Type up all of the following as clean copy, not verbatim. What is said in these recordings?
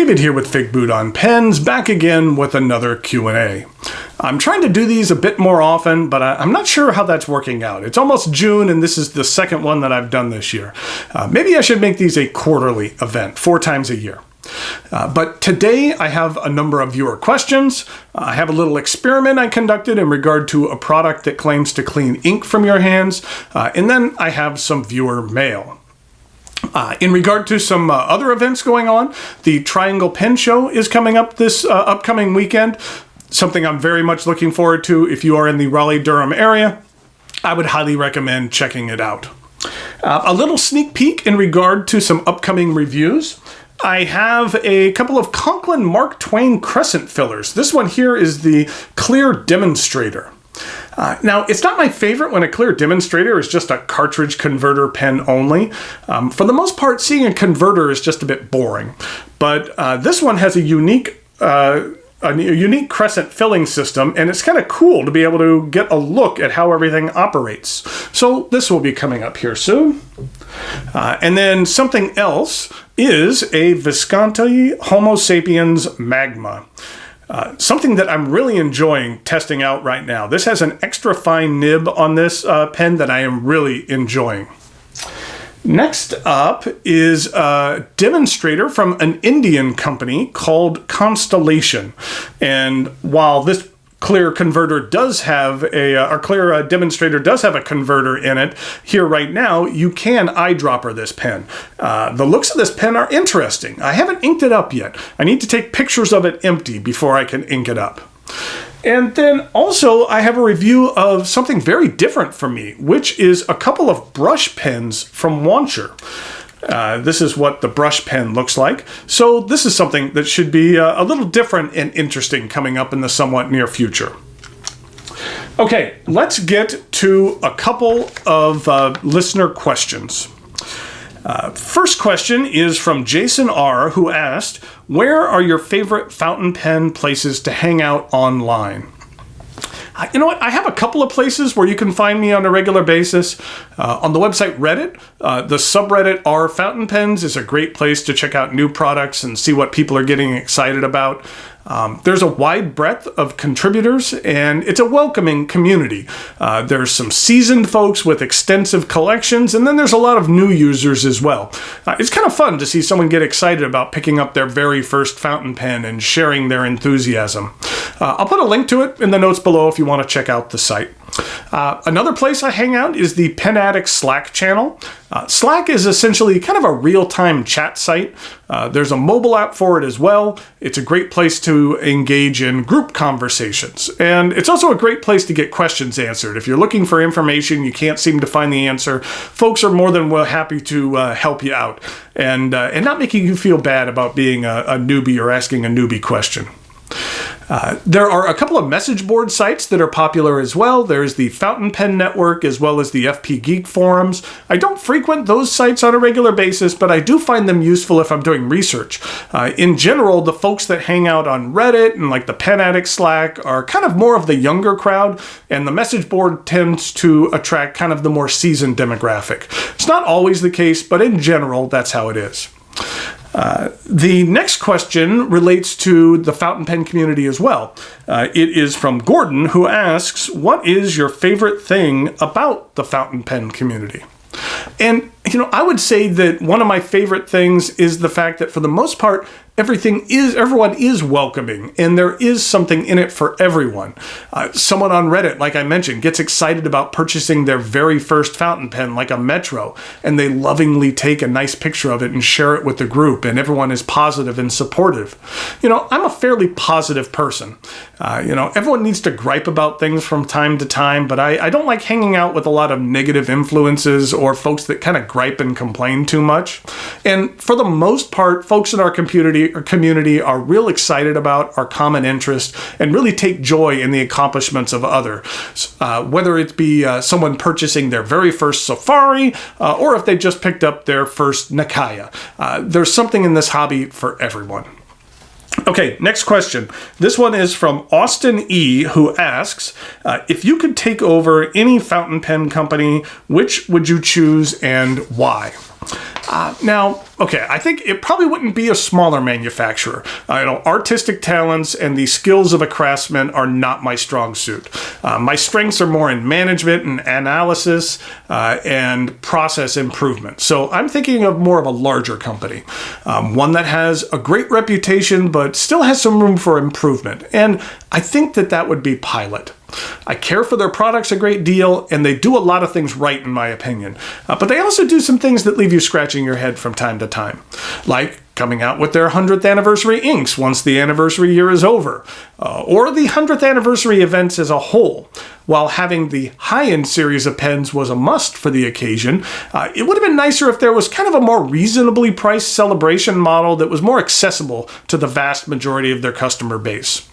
David here with Figboot on Pens, back again with another Q&A. I'm trying to do these a bit more often, but I'm not sure how that's working out. It's almost June, and this is the second one that I've done this year. Maybe I should make these a quarterly event, 4 times a year. But today I have a number of viewer questions. I have a little experiment I conducted in regard to a product that claims to clean ink from your hands, and then I have some viewer mail. In regard to some other events going on, the Triangle Pen Show is coming up this upcoming weekend. Something I'm very much looking forward to. If you are in the Raleigh-Durham area, I would highly recommend checking it out. A little sneak peek in regard to some upcoming reviews. I have a couple of Conklin Mark Twain crescent fillers. This one here is the Clear Demonstrator. Now, it's not my favorite when a Clear Demonstrator is just a cartridge converter pen only. For the most part, seeing a converter is just a bit boring. But this one has a unique crescent filling system, and it's kind of cool to be able to get a look at how everything operates. So this will be coming up here soon. And then something else is a Visconti Homo Sapiens Magma. Something that I'm really enjoying testing out right now. This has an extra fine nib on this pen that I am really enjoying. Next up is a demonstrator from an Indian company called Constellation. And while this Clear converter does have or Clear demonstrator does have a converter in it, here right now you can eyedropper this pen. The looks of this pen are interesting. I haven't inked it up yet. I need to take pictures of it empty before I can ink it up. And then also I have a review of something very different from me, which is a couple of brush pens from Launcher. This is what the brush pen looks like. So this is something that should be a little different and interesting coming up in the somewhat near future. Okay, let's get to a couple of listener questions. First question is from Jason R., who asked, where are your favorite fountain pen places to hang out online? You know what? I have a couple of places where you can find me on a regular basis. On the website Reddit, the subreddit r fountain pens is a great place to check out new products and see what people are getting excited about. There's a wide breadth of contributors, and it's a welcoming community. There's some seasoned folks with extensive collections, and then there's a lot of new users as well. It's kind of fun to see someone get excited about picking up their very first fountain pen and sharing their enthusiasm. I'll put a link to it in the notes below if you want to check out the site. Another place I hang out is the Pen Addict Slack channel. Slack is essentially kind of a real-time chat site. There's a mobile app for it as well. It's a great place to engage in group conversations. And it's also a great place to get questions answered. If you're looking for information, you can't seem to find the answer, folks are more than happy to help you out and not making you feel bad about being a newbie or asking a newbie question. There are a couple of message board sites that are popular as well. There's the Fountain Pen Network as well as the FP Geek forums. I don't frequent those sites on a regular basis, but I do find them useful if I'm doing research. In general, the folks that hang out on Reddit and like the Pen Addict Slack are kind of more of the younger crowd, and the message board tends to attract kind of the more seasoned demographic. It's not always the case, but in general, that's how it is. The next question relates to the fountain pen community as well. It is from Gordon, who asks, what is your favorite thing about the fountain pen community? And, you know, I would say that one of my favorite things is the fact that for the most part, everyone is welcoming, and there is something in it for everyone. Someone on Reddit, like I mentioned, gets excited about purchasing their very first fountain pen, like a Metro, and they lovingly take a nice picture of it and share it with the group, and everyone is positive and supportive. You know, I'm a fairly positive person. Everyone needs to gripe about things from time to time, but I don't like hanging out with a lot of negative influences or folks that kind of gripe and complain too much. And for the most part, folks in our community are real excited about our common interest and really take joy in the accomplishments of others. Whether it be someone purchasing their very first Safari or if they just picked up their first Nakaya. There's something in this hobby for everyone. Okay, next question. This one is from Austin E., who asks, if you could take over any fountain pen company, which would you choose and why? Now, okay, I think it probably wouldn't be a smaller manufacturer. Artistic talents and the skills of a craftsman are not my strong suit. My strengths are more in management and analysis and process improvement. So I'm thinking of more of a larger company, one that has a great reputation but still has some room for improvement. And I think that would be Pilot. I care for their products a great deal, and they do a lot of things right, in my opinion. But they also do some things that leave you scratching your head from time to time, like coming out with their 100th anniversary inks once the anniversary year is over, or the 100th anniversary events as a whole. While having the high-end series of pens was a must for the occasion, it would have been nicer if there was kind of a more reasonably priced celebration model that was more accessible to the vast majority of their customer base.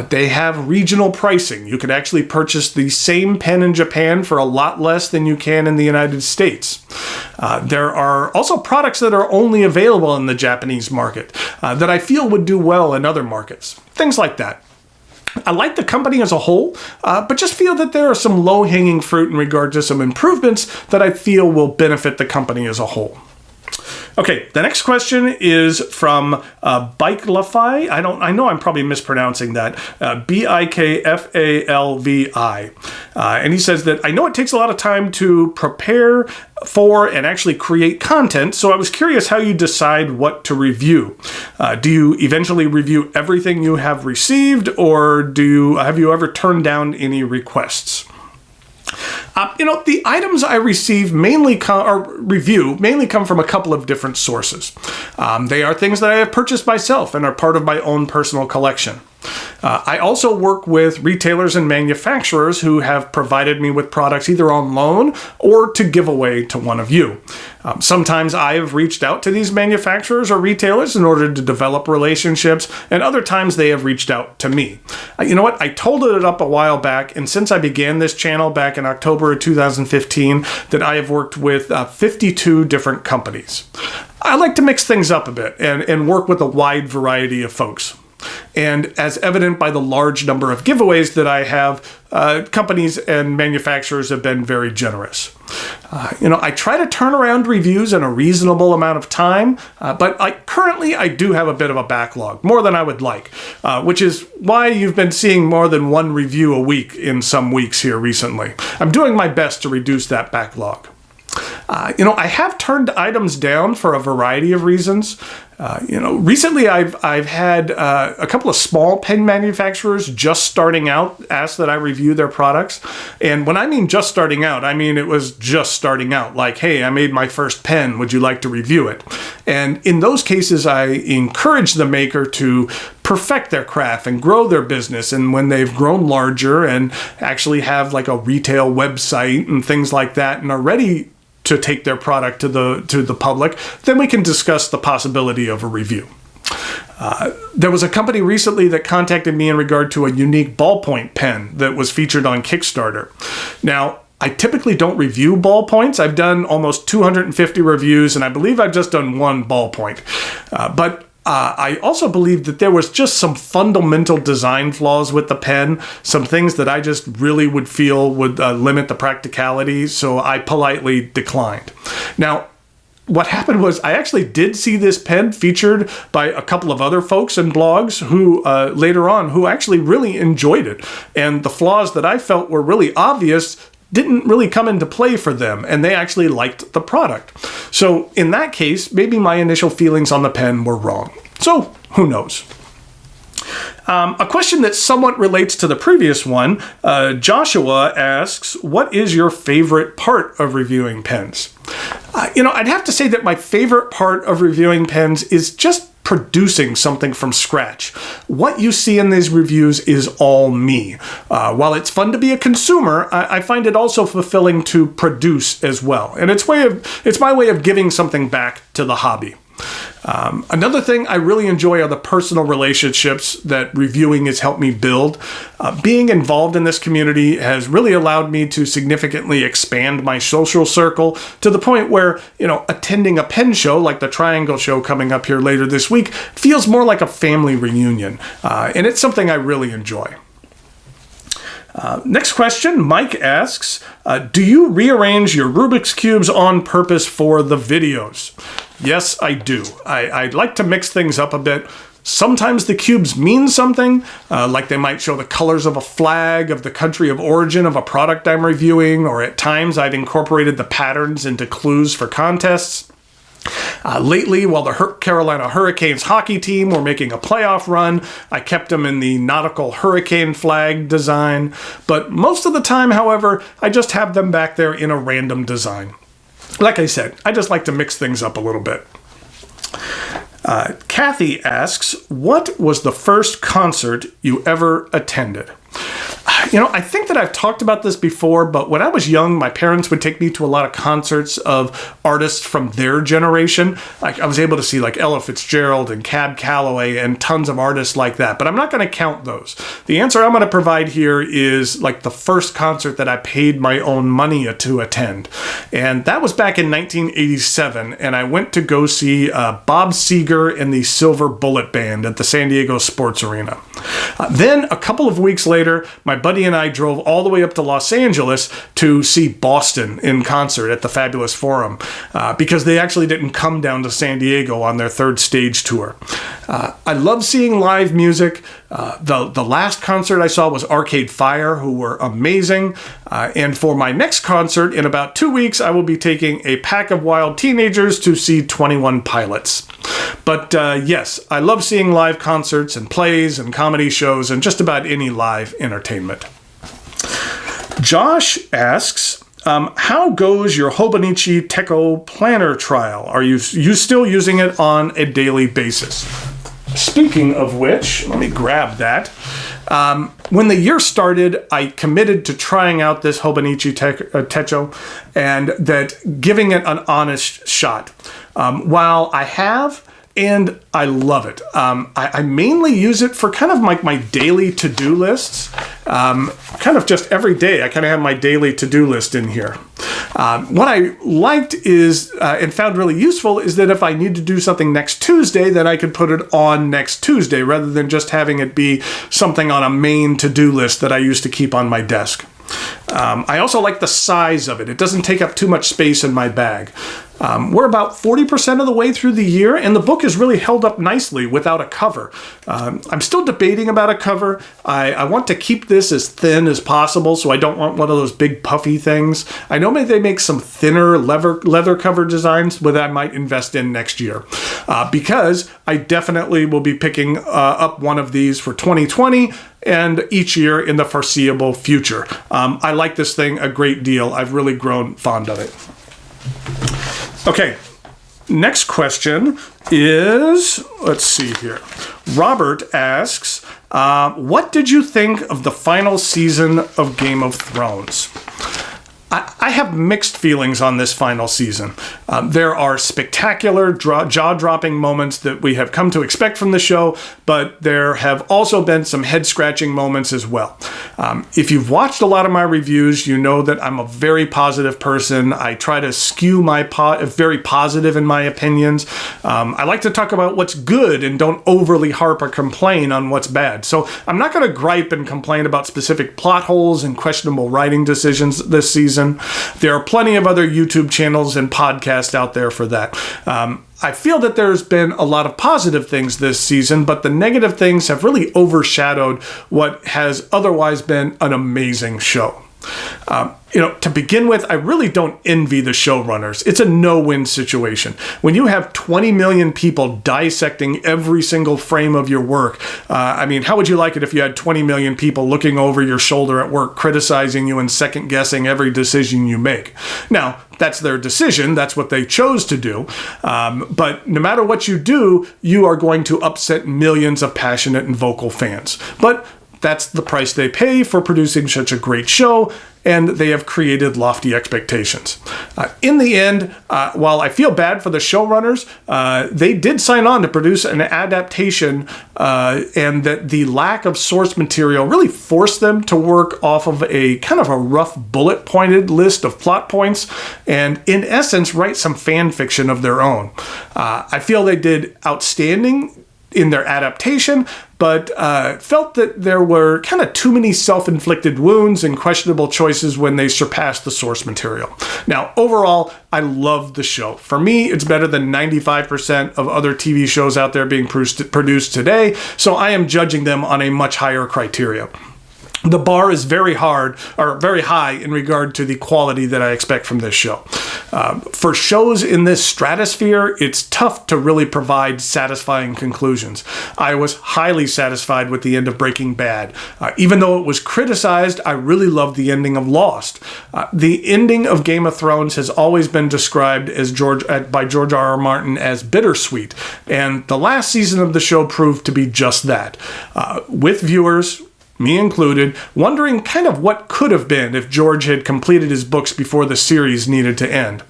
They have regional pricing. You can actually purchase the same pen in Japan for a lot less than you can in the United States. There are also products that are only available in the Japanese market that I feel would do well in other markets. Things like that. I like the company as a whole, but just feel that there are some low-hanging fruit in regard to some improvements that I feel will benefit the company as a whole. Okay, the next question is from Bikelafy. I know I'm probably mispronouncing that. Bikfalvi. And he says that I know it takes a lot of time to prepare for and actually create content, so I was curious how you decide what to review. Do you eventually review everything you have received, or have you ever turned down any requests? The items I receive mainly come from a couple of different sources. They are things that I have purchased myself and are part of my own personal collection. I also work with retailers and manufacturers who have provided me with products either on loan or to give away to one of you. Sometimes I have reached out to these manufacturers or retailers in order to develop relationships, and other times they have reached out to me. You know what? I told it up a while back, and since I began this channel back in October of 2015, that I have worked with 52 different companies. I like to mix things up a bit and work with a wide variety of folks. And as evident by the large number of giveaways that I have, companies and manufacturers have been very generous. I try to turn around reviews in a reasonable amount of time, but currently I do have a bit of a backlog, more than I would like, which is why you've been seeing more than one review a week in some weeks here recently. I'm doing my best to reduce that backlog. I have turned items down for a variety of reasons. Recently I've had a couple of small pen manufacturers just starting out ask that I review their products. And when I mean just starting out, I mean it was just starting out. Like, hey, I made my first pen. Would you like to review it? And in those cases, I encourage the maker to perfect their craft and grow their business. And when they've grown larger and actually have like a retail website and things like that and are ready to take their product to the public, then we can discuss the possibility of a review. There was a company recently that contacted me in regard to a unique ballpoint pen that was featured on Kickstarter. Now, I typically don't review ballpoints. I've done almost 250 reviews, and I believe I've just done one ballpoint. But I also believe that there was just some fundamental design flaws with the pen, some things that I just really would feel would limit the practicality, so I politely declined. Now, what happened was I actually did see this pen featured by a couple of other folks and blogs who later on who actually really enjoyed it, and the flaws that I felt were really obvious didn't really come into play for them, and they actually liked the product. So in that case, maybe my initial feelings on the pen were wrong. So who knows? A question that somewhat relates to the previous one, Joshua asks, what is your favorite part of reviewing pens? I'd have to say that my favorite part of reviewing pens is just producing something from scratch. What you see in these reviews is all me. While it's fun to be a consumer, I find it also fulfilling to produce as well. And it's my way of giving something back to the hobby. Another thing I really enjoy are the personal relationships that reviewing has helped me build. Being involved in this community has really allowed me to significantly expand my social circle to the point where, attending a pen show like the Triangle Show coming up here later this week feels more like a family reunion. And it's something I really enjoy. Next question, Mike asks, do you rearrange your Rubiks Cubes on purpose for the videos? Yes, I do. I like to mix things up a bit. Sometimes the cubes mean something, like they might show the colors of a flag of the country of origin of a product I'm reviewing, or at times I've incorporated the patterns into clues for contests. Lately, while the Carolina Hurricanes hockey team were making a playoff run, I kept them in the nautical hurricane flag design. But most of the time, however, I just have them back there in a random design. Like I said, I just like to mix things up a little bit. Kathy asks, what was the first concert you ever attended? I think that I've talked about this before, but when I was young, my parents would take me to a lot of concerts of artists from their generation. Like I was able to see like Ella Fitzgerald and Cab Calloway and tons of artists like that, but I'm not going to count those. The answer I'm going to provide here is like the first concert that I paid my own money to attend. And that was back in 1987, and I went to go see Bob Seger and the Silver Bullet Band at the San Diego Sports Arena. Then, a couple of weeks later, my buddy and I drove all the way up to Los Angeles to see Boston in concert at the Fabulous Forum because they actually didn't come down to San Diego on their third stage tour. I love seeing live music. The last concert I saw was Arcade Fire, who were amazing. And for my next concert in about 2 weeks, I will be taking a pack of wild teenagers to see 21 Pilots. But yes, I love seeing live concerts and plays and comedy shows and just about any live entertainment. Josh asks, how goes your Hobonichi Techo planner trial? Are you still using it on a daily basis? Speaking of which, let me grab that. When the year started, I committed to trying out this Hobonichi Techo and that giving it an honest shot. While I have, and I love it. I mainly use it for kind of my daily to-do lists. Kind of just every day, I kind of have my daily to-do list in here. What I liked is, and found really useful, is that if I need to do something next Tuesday, then I could put it on next Tuesday rather than just having it be something on a main to-do list that I used to keep on my desk. I also like the size of it. It doesn't take up too much space in my bag. We're about 40% of the way through the year, and the book has really held up nicely without a cover. I'm still debating about a cover. I want to keep this as thin as possible, so I don't want one of those big puffy things. I know maybe they make some thinner leather cover designs that I might invest in next year, because I definitely will be picking up one of these for 2020 and each year in the foreseeable future. I like this thing a great deal. I've really grown fond of it. Okay, next question is, let's see here. Robert asks, what did you think of the final season of Game of Thrones? I have mixed feelings on this final season. There are spectacular, jaw-dropping moments that we have come to expect from the show, but there have also been some head-scratching moments as well. If you've watched a lot of my reviews, you know that I'm a very positive person. I try to skew very positive in my opinions. I like to talk about what's good and don't overly harp or complain on what's bad. So I'm not going to gripe and complain about specific plot holes and questionable writing decisions this season. There are plenty of other YouTube channels and podcasts out there for that. I feel that there's been a lot of positive things this season, but the negative things have really overshadowed what has otherwise been an amazing show. To begin with, I really don't envy the showrunners. It's a no-win situation. When you have 20 million people dissecting every single frame of your work, how would you like it if you had 20 million people looking over your shoulder at work, criticizing you and second-guessing every decision you make? Now, that's their decision. That's what they chose to do. But no matter what you do, you are going to upset millions of passionate and vocal fans. But that's the price they pay for producing such a great show, and they have created lofty expectations. In the end, while I feel bad for the showrunners, they did sign on to produce an adaptation, and that the lack of source material really forced them to work off of a kind of a rough bullet-pointed list of plot points, and in essence, write some fan fiction of their own. I feel they did outstanding in their adaptation, but felt that there were kind of too many self-inflicted wounds and questionable choices when they surpassed the source material. Now, overall, I loved the show. For me, it's better than 95% of other TV shows out there being produced today, so I am judging them on a much higher criteria. The bar is very high in regard to the quality that I expect from this show. For shows in this stratosphere, it's tough to really provide satisfying conclusions. I was highly satisfied with the end of Breaking Bad. Even though it was criticized, I really loved the ending of Lost. The ending of Game of Thrones has always been described as by George R.R. Martin as bittersweet, and the last season of the show proved to be just that. With viewers, me included, wondering kind of what could have been if George had completed his books before the series needed to end.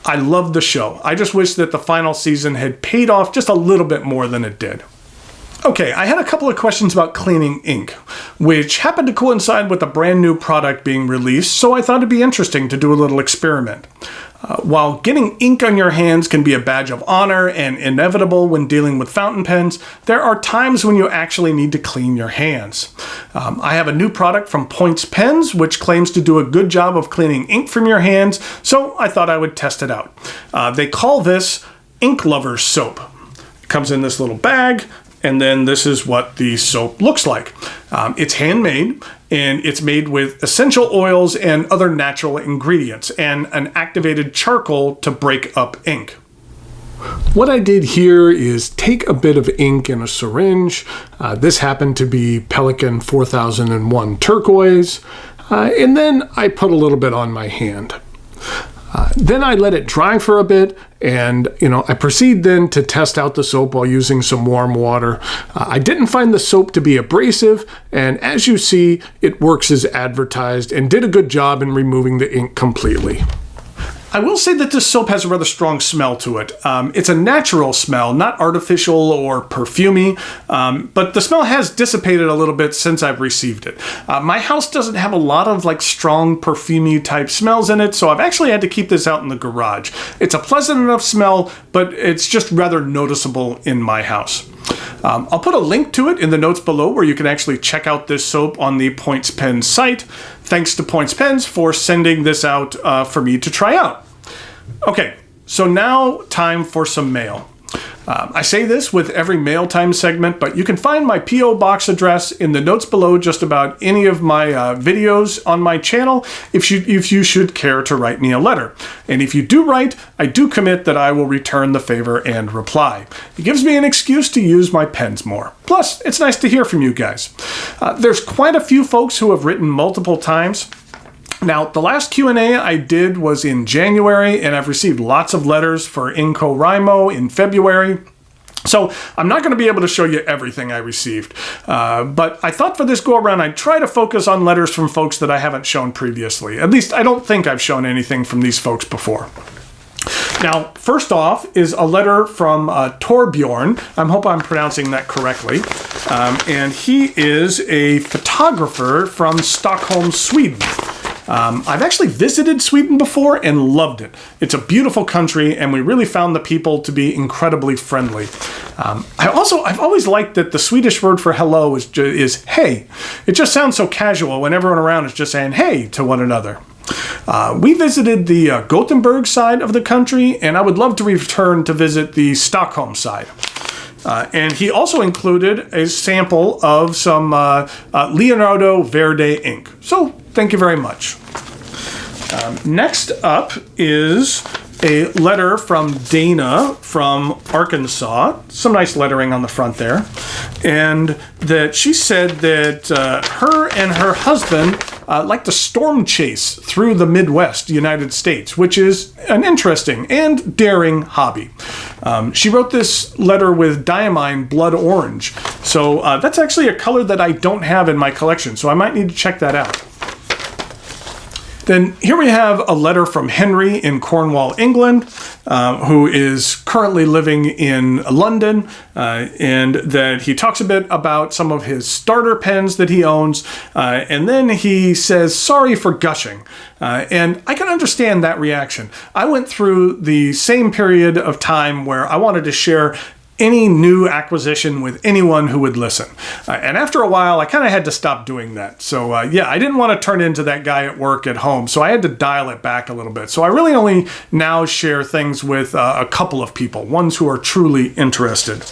I loved the show. I just wish that the final season had paid off just a little bit more than it did. Okay, I had a couple of questions about cleaning ink, which happened to coincide with a brand new product being released, so I thought it'd be interesting to do a little experiment. While getting ink on your hands can be a badge of honor and inevitable when dealing with fountain pens, there are times when you actually need to clean your hands. I have a new product from Points Pens, which claims to do a good job of cleaning ink from your hands, so I thought I would test it out. They call this Ink Lover's Soap. It comes in this little bag, and then this is what the soap looks like. It's handmade, and it's made with essential oils and other natural ingredients, and an activated charcoal to break up ink. What I did here is take a bit of ink in a syringe. This happened to be Pelikan 4001 turquoise, and then I put a little bit on my hand. Then I let it dry for a bit, and I proceed then to test out the soap while using some warm water. I didn't find the soap to be abrasive, and as you see, it works as advertised and did a good job in removing the ink completely. I will say that this soap has a rather strong smell to it. It's a natural smell, not artificial or perfumey, but the smell has dissipated a little bit since I've received it. My house doesn't have a lot of strong perfumey type smells in it, so I've actually had to keep this out in the garage. It's a pleasant enough smell, but it's just rather noticeable in my house. I'll put a link to it in the notes below where you can actually check out this soap on the Points Pens site. Thanks to Points Pens for sending this out for me to try out. Okay, so now time for some mail. I say this with every mail time segment, but you can find my P.O. Box address in the notes below just about any of my videos on my channel if you should care to write me a letter. And if you do write, I do commit that I will return the favor and reply. It gives me an excuse to use my pens more. Plus, it's nice to hear from you guys. There's quite a few folks who have written multiple times. Now, the last Q&A I did was in January, and I've received lots of letters for NaCoWriMo in February. So I'm not going to be able to show you everything I received. But I thought for this go-around, I'd try to focus on letters from folks that I haven't shown previously. At least I don't think I've shown anything from these folks before. Now, first off is a letter from Torbjorn. I hope I'm pronouncing that correctly. And he is a photographer from Stockholm, Sweden. I've actually visited Sweden before and loved it. It's a beautiful country, and we really found the people to be incredibly friendly. I've always liked that the Swedish word for hello is hey. It just sounds so casual when everyone around is just saying hey to one another. We visited the Gothenburg side of the country, and I would love to return to visit the Stockholm side. And he also included a sample of some Leonardo Verde ink. So thank you very much. Next up is a letter from Dana from Arkansas. Some nice lettering on the front there. And that she said that her and her husband like to storm chase through the Midwest United States, which is an interesting and daring hobby. She wrote this letter with diamine blood orange. So that's actually a color that I don't have in my collection, so I might need to check that out. Then here we have a letter from Henry in Cornwall, England, who is currently living in London, and that he talks a bit about some of his starter pens that he owns, and then he says, sorry for gushing. And I can understand that reaction. I went through the same period of time where I wanted to share any new acquisition with anyone who would listen. And after a while, I kind of had to stop doing that. So yeah, I didn't want to turn into that guy at work at home, so I had to dial it back a little bit. So I really only now share things with a couple of people, ones who are truly interested.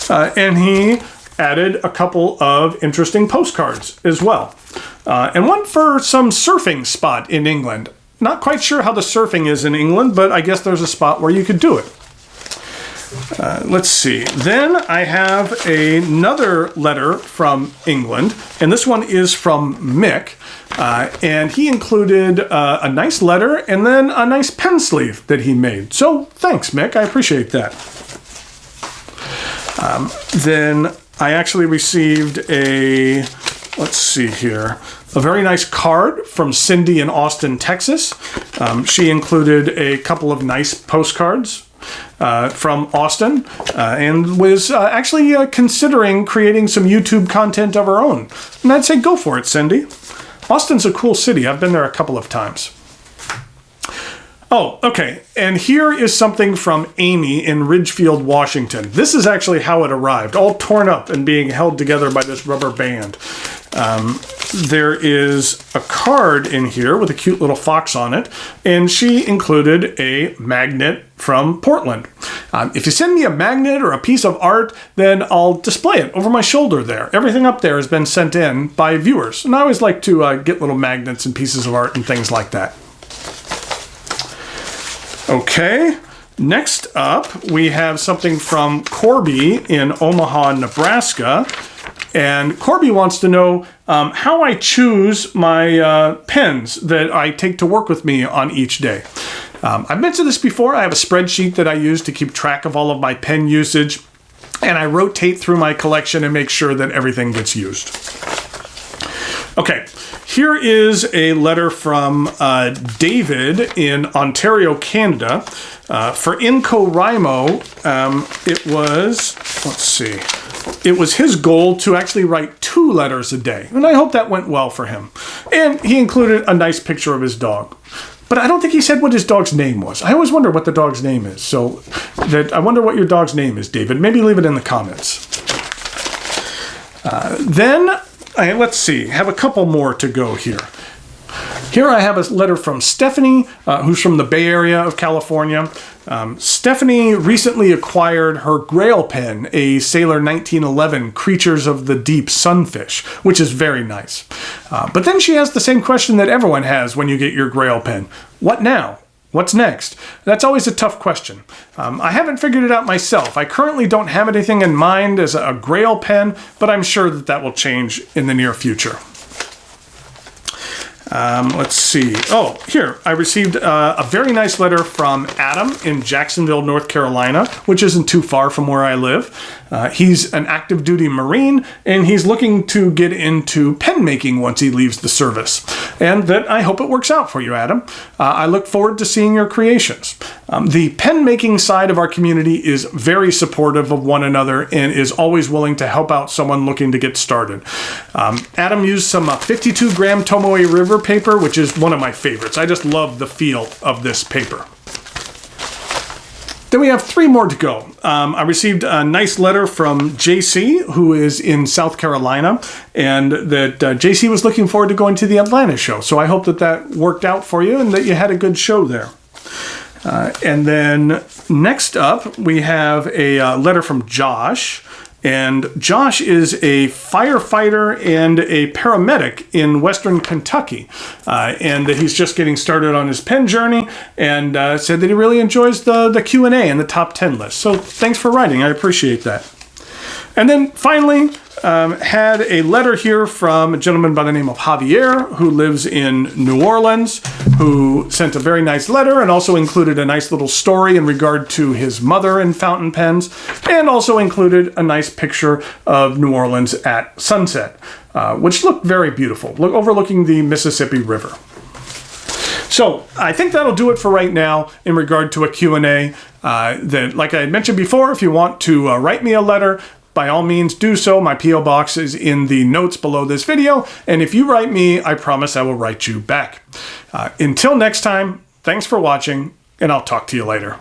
And he added a couple of interesting postcards as well. And one for some surfing spot in England. Not quite sure how the surfing is in England, but I guess there's a spot where you could do it. Let's see. Then I have another letter from England, and this one is from Mick. And he included a nice letter and then a nice pen sleeve that he made. So thanks, Mick. I appreciate that. Then I actually received let's see here, a very nice card from Cindy in Austin, Texas. She included a couple of nice postcards from Austin and was actually considering creating some YouTube content of her own. And I'd say go for it, Cindy. Austin's a cool city. I've been there a couple of times. Oh, okay. And here is something from Amy in Ridgefield, Washington. This is actually how it arrived, all torn up and being held together by this rubber band. There is a card in here with a cute little fox on it, and she included a magnet from Portland. If you send me a magnet or a piece of art, then I'll display it over my shoulder there. Everything up there has been sent in by viewers, and I always like to get little magnets and pieces of art and things like that. Okay, next up we have something from Corby in Omaha, Nebraska. And Corby wants to know how I choose my pens that I take to work with me on each day. I've mentioned this before. I have a spreadsheet that I use to keep track of all of my pen usage, and I rotate through my collection and make sure that everything gets used. Okay, here is a letter from David in Ontario, Canada. For NaCoWriMo, it was, let's see, it was his goal to actually write 2 letters a day, and I hope that went well for him. And he included a nice picture of his dog. But I don't think he said what his dog's name was. I always wonder what the dog's name is. So I wonder what your dog's name is, David. Maybe leave it in the comments. Let's see, have a couple more to go here. Here I have a letter from Stephanie, who's from the Bay Area of California. Stephanie recently acquired her Grail pen, a Sailor 1911 Creatures of the Deep Sunfish, which is very nice. But then she has the same question that everyone has when you get your Grail pen. What now? What's next? That's always a tough question. I haven't figured it out myself. I currently don't have anything in mind as a Grail pen, but I'm sure that will change in the near future. Let's see. Oh, here, I received a very nice letter from Adam in Jacksonville, North Carolina, which isn't too far from where I live. He's an active duty Marine, and he's looking to get into pen making once he leaves the service. And that I hope it works out for you, Adam. I look forward to seeing your creations. The pen making side of our community is very supportive of one another and is always willing to help out someone looking to get started. Adam used some 52-gram Tomoe River paper, which is one of my favorites. I just love the feel of this paper. Then we have 3 more to go. I received a nice letter from JC, who is in South Carolina, and that JC was looking forward to going to the Atlanta show. So I hope that worked out for you and that you had a good show there. And then next up, we have a letter from Josh. And Josh is a firefighter and a paramedic in Western Kentucky. And he's just getting started on his pen journey and said that he really enjoys the Q&A and the top 10 list. So thanks for writing. I appreciate that. And then finally, had a letter here from a gentleman by the name of Javier, who lives in New Orleans, who sent a very nice letter and also included a nice little story in regard to his mother and fountain pens, and also included a nice picture of New Orleans at sunset, which looked very beautiful, overlooking the Mississippi River. So I think that'll do it for right now in regard to a Q&A. That, like I had mentioned before, if you want to write me a letter, by all means do so. My P.O. box is in the notes below this video, and if you write me, I promise I will write you back. Until next time, thanks for watching, and I'll talk to you later.